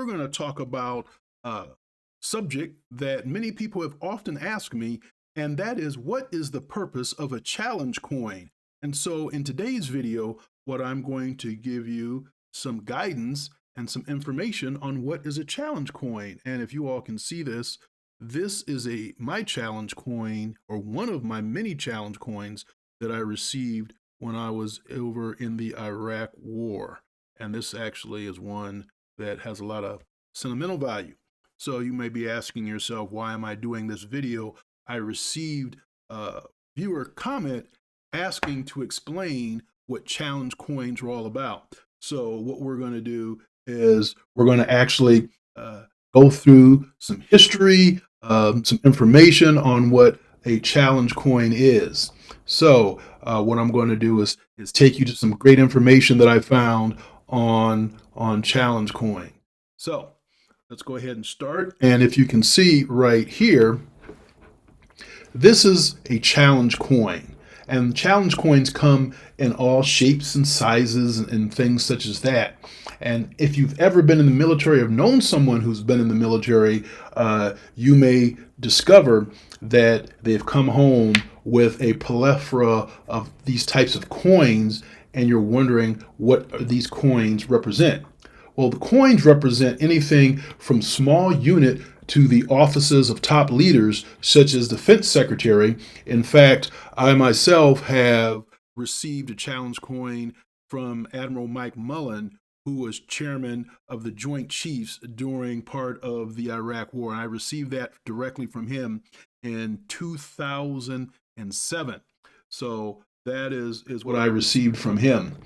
we're going to talk about a subject that many people have often asked me, and that is, what is the purpose of a challenge coin? And so in today's video, what I'm going to give you some guidance and some information on what is a challenge coin. And if you all can see this, this is my challenge coin, or one of my many challenge coins that I received when I was over in the Iraq War. And this actually is one that has a lot of sentimental value. So you may be asking yourself, why am I doing this video? I received a viewer comment asking to explain what challenge coins are all about. So what we're going to do is we're going to actually go through some history, some information on what a challenge coin is. So what I'm going to do is take you to some great information that I found on challenge coin. So let's go ahead and start. And if you can see right here, this is a challenge coin. And challenge coins come in all shapes and sizes and things such as that. And if you've ever been in the military or known someone who's been in the military, you may discover that they've come home with a plethora of these types of coins, and you're wondering what these coins represent. Well, the coins represent anything from small unit to the offices of top leaders, such as Defense Secretary. In fact, I myself have received a challenge coin from Admiral Mike Mullen, who was chairman of the Joint Chiefs during part of the Iraq War. And I received that directly from him in 2007. So that is what I received from him.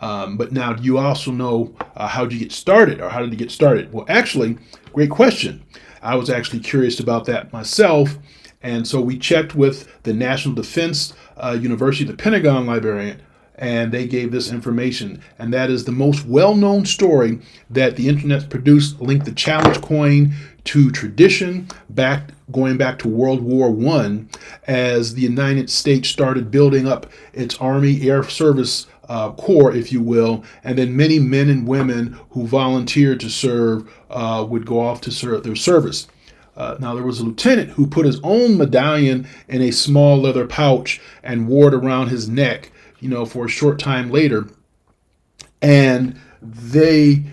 But now, do you also know how did you get started, or how did you get started? Well, actually, great question. I was actually curious about that myself. And so we checked with the National Defense University, the Pentagon librarian, and they gave this information. And that is the most well-known story that the internet produced, linked the challenge coin to tradition, going back to World War I, as the United States started building up its Army Air Service Corps, if you will, and then many men and women who volunteered to serve would go off to serve their service. Now, there was a lieutenant who put his own medallion in a small leather pouch and wore it around his neck, for a short time later. And they,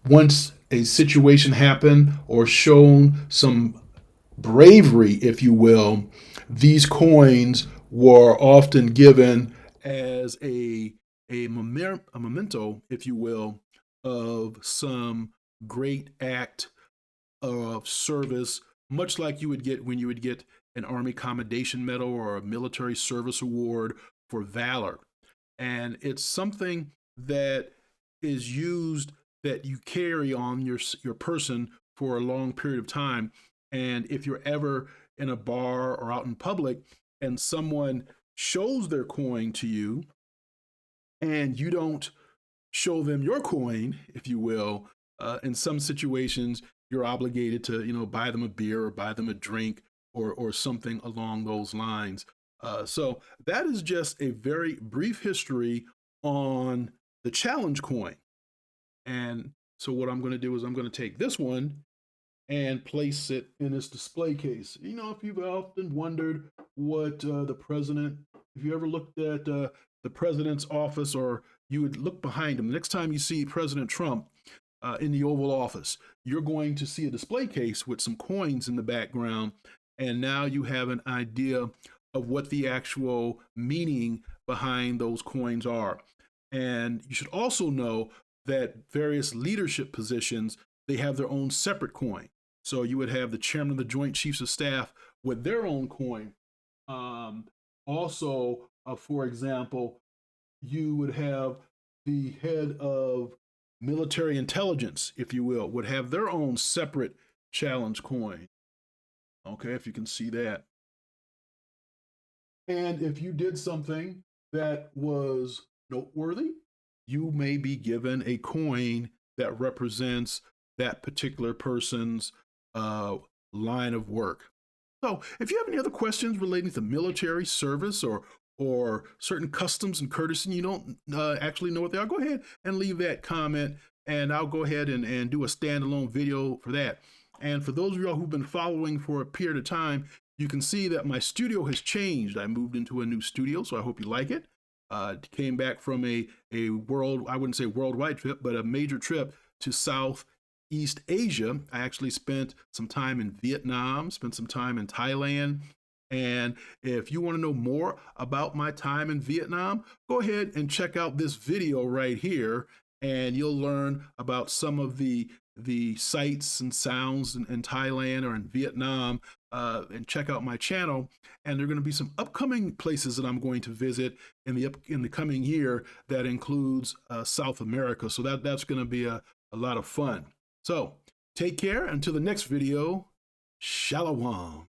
once a situation happened or shown some bravery, if you will, these coins were often given as a memento, if you will, of some great act of service, much like you would get when you would get an Army Commendation Medal or a Military Service Award for valor. And it's something that is used, that you carry on your person for a long period of time. And if you're ever in a bar or out in public and someone shows their coin to you and you don't show them your coin, if you will, in some situations, you're obligated to, buy them a beer or buy them a drink or something along those lines. So that is just a very brief history on the challenge coin. And so what I'm going to do is I'm going to take this one and place it in its display case. If you've often wondered what the president, if you ever looked at the president's office, or you would look behind him, the next time you see President Trump in the Oval Office, you're going to see a display case with some coins in the background. And now you have an idea of what the actual meaning behind those coins are. And you should also know that various leadership positions, they have their own separate coin. So you would have the chairman of the Joint Chiefs of Staff with their own coin. Also, for example, you would have the head of military intelligence, if you will, would have their own separate challenge coin. Okay, if you can see that. And if you did something that was noteworthy, you may be given a coin that represents that particular person's line of work. So if you have any other questions relating to military service or certain customs and courtesy, and you don't actually know what they are, go ahead and leave that comment and I'll go ahead and do a standalone video for that. And for those of y'all who've been following for a period of time, you can see that my studio has changed. I moved into a new studio, so I hope you like it. Came back from a world, I wouldn't say worldwide trip, but a major trip to Southeast Asia. I actually spent some time in Vietnam, spent some time in Thailand. And if you want to know more about my time in Vietnam, go ahead and check out this video right here, and you'll learn about some of the sights and sounds in Thailand or in Vietnam, and check out my channel. And there are going to be some upcoming places that I'm going to visit in the coming year that includes South America. So that's going to be a lot of fun. So take care until the next video. Shalom.